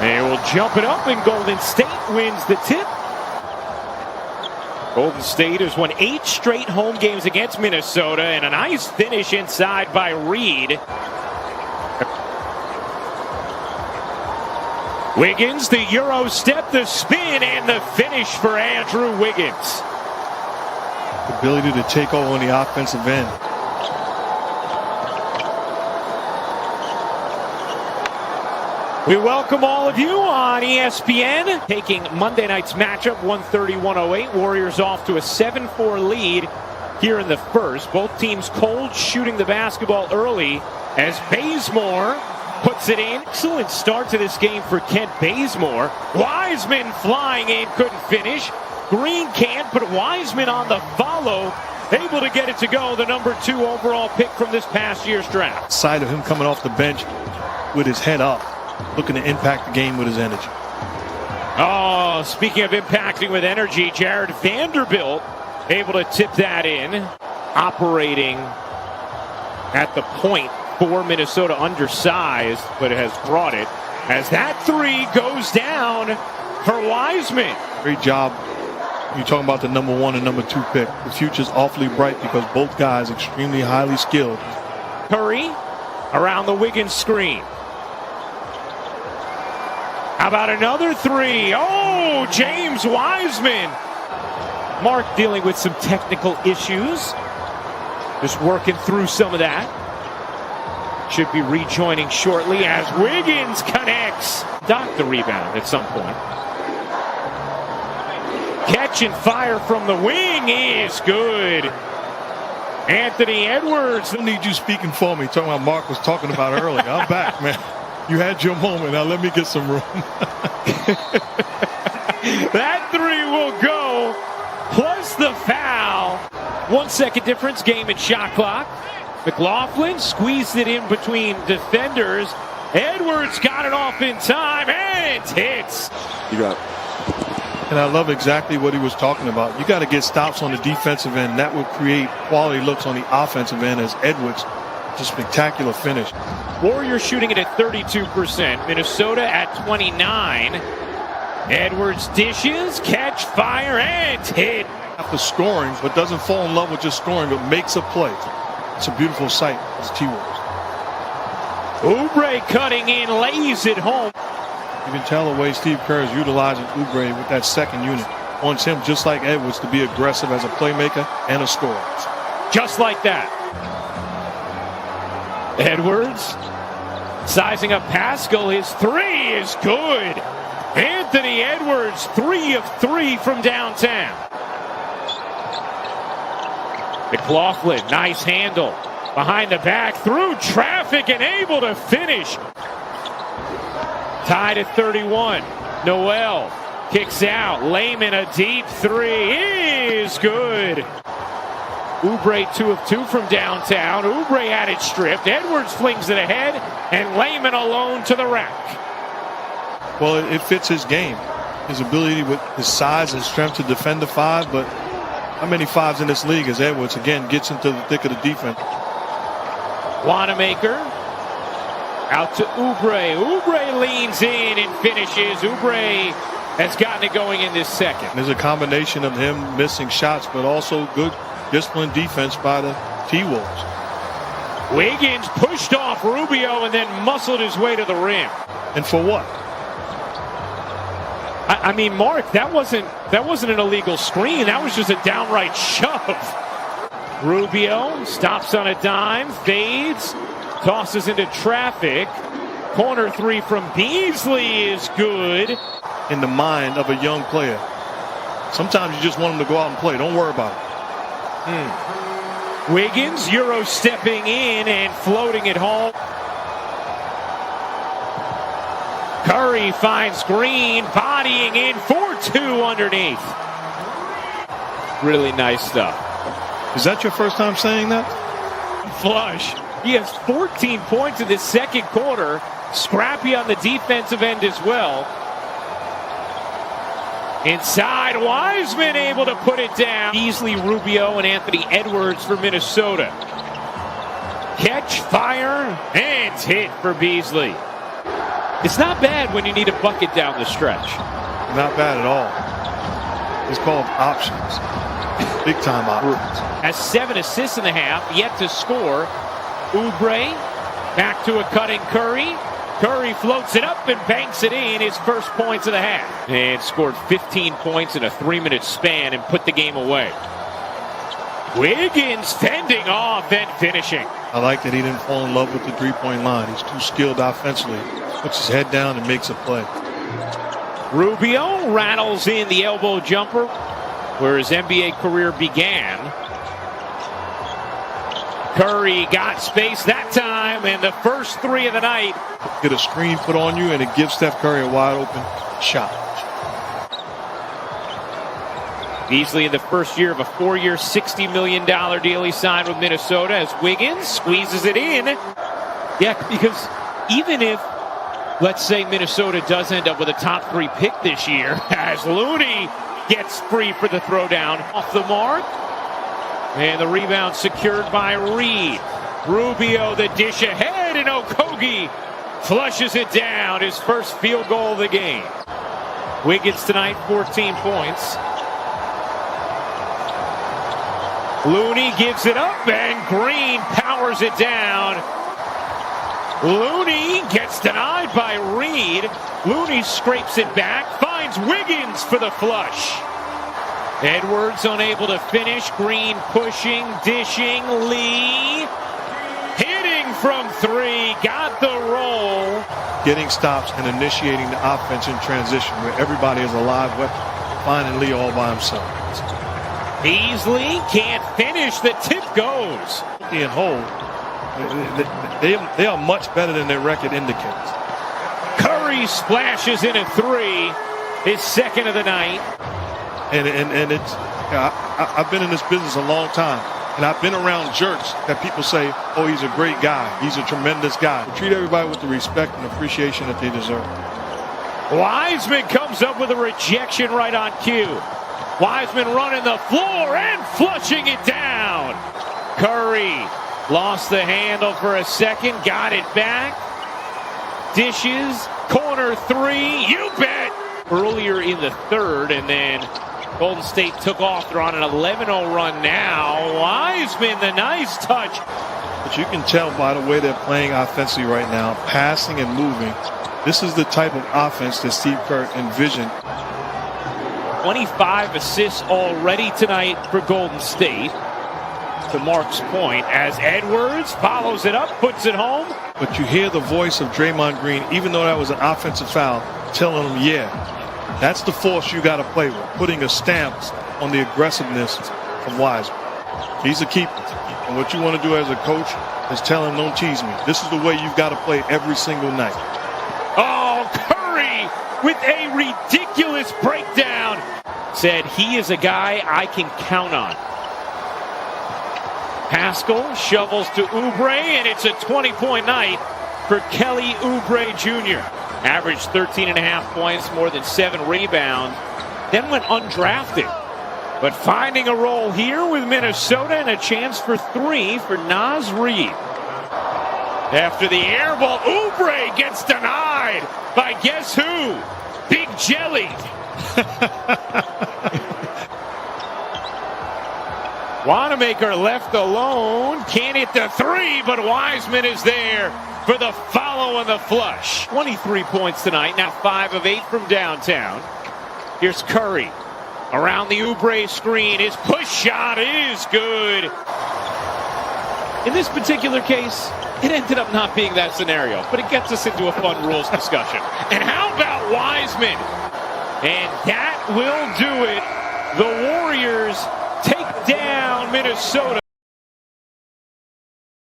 They will jump it up, and Golden State wins the tip. Golden State has won 8 straight home games against Minnesota, and a nice finish inside by Reed. Wiggins, the Euro step, the spin, and the finish for Andrew Wiggins. The ability to take over on the offensive end. We welcome all of you on ESPN, taking Monday night's matchup, 130-108. Warriors off to a 7-4 lead here in the first. Both teams cold, shooting the basketball early as Bazemore puts it in. Excellent start to this game for Kent Bazemore. Wiseman flying in, couldn't finish. Green can't, but Wiseman on the follow, able to get it to go. The number 2 overall pick from this past year's draft. Sight of him coming off the bench with his head up, looking to impact the game with his energy. Oh, speaking of impacting with energy, Jared Vanderbilt able to tip that in. Operating at the point for Minnesota, undersized, but has brought it. As that 3 goes down for Wiseman. Great job. You're talking about the number 1 and number 2 pick. The future's awfully bright because both guys extremely highly skilled. Curry around the Wiggins screen. How about another 3? Oh, James Wiseman. Mark dealing with some technical issues. Just working through some of that. Should be rejoining shortly as Wiggins connects. Dock the rebound at some point. Catch and fire from the wing is good. Anthony Edwards. I don't need you speaking for me. Talking about Mark was talking about earlier. I'm back, man. You had your moment. Now let me get some room. That 3 will go, plus the foul. 1 second difference, game and shot clock. McLaughlin squeezed it in between defenders. Edwards got it off in time and hits. You got it. And I love exactly what he was talking about. You got to get stops on the defensive end. That will create quality looks on the offensive end as Edwards. Just spectacular finish. Warriors shooting it at 32%. Minnesota at 29. Edwards dishes, catch, fire, and hit. After scoring, but doesn't fall in love with just scoring, but makes a play. It's a beautiful sight as T-Wolves. Oubre cutting in, lays it home. You can tell the way Steve Kerr is utilizing Oubre with that second unit. Wants him, just like Edwards, to be aggressive as a playmaker and a scorer. Just like that. Edwards sizing up Pascal. His 3 is good. Anthony Edwards, 3 of 3 from downtown. McLaughlin, nice handle. Behind the back, through traffic, and able to finish. Tied at 31. Noel kicks out. Layman, a deep 3 is good. Oubre 2 of 2 from downtown. Oubre had it stripped. Edwards flings it ahead, and Layman alone to the rack. Well, it fits his game. His ability with his size and strength to defend the 5, but how many 5s in this league as Edwards, again, gets into the thick of the defense. Wanamaker out to Oubre. Oubre leans in and finishes. Oubre has gotten it going in this second. There's a combination of him missing shots, but also good disciplined defense by the T-Wolves. Wiggins pushed off Rubio and then muscled his way to the rim. And for what? I mean, Mark, that wasn't an illegal screen. That was just a downright shove. Rubio stops on a dime, fades, tosses into traffic. Corner 3 from Beasley is good. In the mind of a young player. Sometimes you just want him to go out and play. Don't worry about it. Wiggins, Euro stepping in and floating it home. Curry finds Green, bodying in for 2 underneath. Really nice stuff. Is that your first time saying that? Flush. He has 14 points in the second quarter. Scrappy on the defensive end as well. Inside, Wiseman able to put it down. Beasley, Rubio, and Anthony Edwards for Minnesota. Catch, fire, and hit for Beasley. It's not bad when you need a bucket down the stretch. Not bad at all. It's called options. Big time options. Has 7 assists in the half, yet to score. Oubre back to a cutting Curry. Curry floats it up and banks it in, his first points of the half. And scored 15 points in a 3-minute span and put the game away. Wiggins fending off and finishing. I like that he didn't fall in love with the three-point line. He's too skilled offensively. Puts his head down and makes a play. Rubio rattles in the elbow jumper where his NBA career began. Curry got space that time, and the first 3 of the night. Get a screen put on you, and it gives Steph Curry a wide open shot. Beasley in the first year of a 4-year, $60 million deal he signed with Minnesota as Wiggins squeezes it in. Yeah, because even if, let's say, Minnesota does end up with a top 3 pick this year, as Looney gets free for the throwdown off the mark. And the rebound secured by Reed. Rubio the dish ahead, and Okogie flushes it down, his first field goal of the game. Wiggins tonight, 14 points. Looney gives it up, and Green powers it down. Looney gets denied by Reed. Looney scrapes it back, finds Wiggins for the flush. Edwards unable to finish. Green pushing, dishing. Lee hitting from 3. Got the roll. Getting stops and initiating the offense in transition where everybody is a live weapon. Finding Lee all by himself. Beasley can't finish. The tip goes. And hold. They are much better than their record indicates. Curry splashes in a 3. His second of the night. And it's, I've been in this business a long time, and I've been around jerks that people say, oh, he's a great guy, he's a tremendous guy. Treat everybody with the respect and appreciation that they deserve. Wiseman comes up with a rejection right on cue. Wiseman running the floor and flushing it down. Curry lost the handle for a second, got it back. Dishes, corner 3, you bet. Earlier in the third, and then Golden State took off. They're on an 11-0 run now. Wiseman, the nice touch. But you can tell by the way they're playing offensively right now, passing and moving. This is the type of offense that Steve Kerr envisioned. 25 assists already tonight for Golden State. To Mark's point, as Edwards follows it up, puts it home. But you hear the voice of Draymond Green, even though that was an offensive foul, telling him, yeah, that's the force you got to play with, putting a stamp on the aggressiveness of Wiseman. He's a keeper. And what you want to do as a coach is tell him, don't tease me. This is the way you've got to play every single night. Oh, Curry with a ridiculous breakdown. Said he is a guy I can count on. Pascal shovels to Oubre, and it's a 20-point night for Kelly Oubre Jr. Averaged 13.5 points, more than 7 rebounds, then went undrafted. But finding a role here with Minnesota and a chance for 3 for Naz Reid. After the air ball, Oubre gets denied by guess who? Big Jelly. Wanamaker left alone. Can't hit the 3, but Wiseman is there for the follow and the flush. 23 points tonight, now 5 of 8 from downtown. Here's Curry. Around the Oubre screen, his push shot is good. In this particular case, it ended up not being that scenario, but it gets us into a fun rules discussion. And how about Wiseman? And that will do it. The Warriors take down Minnesota.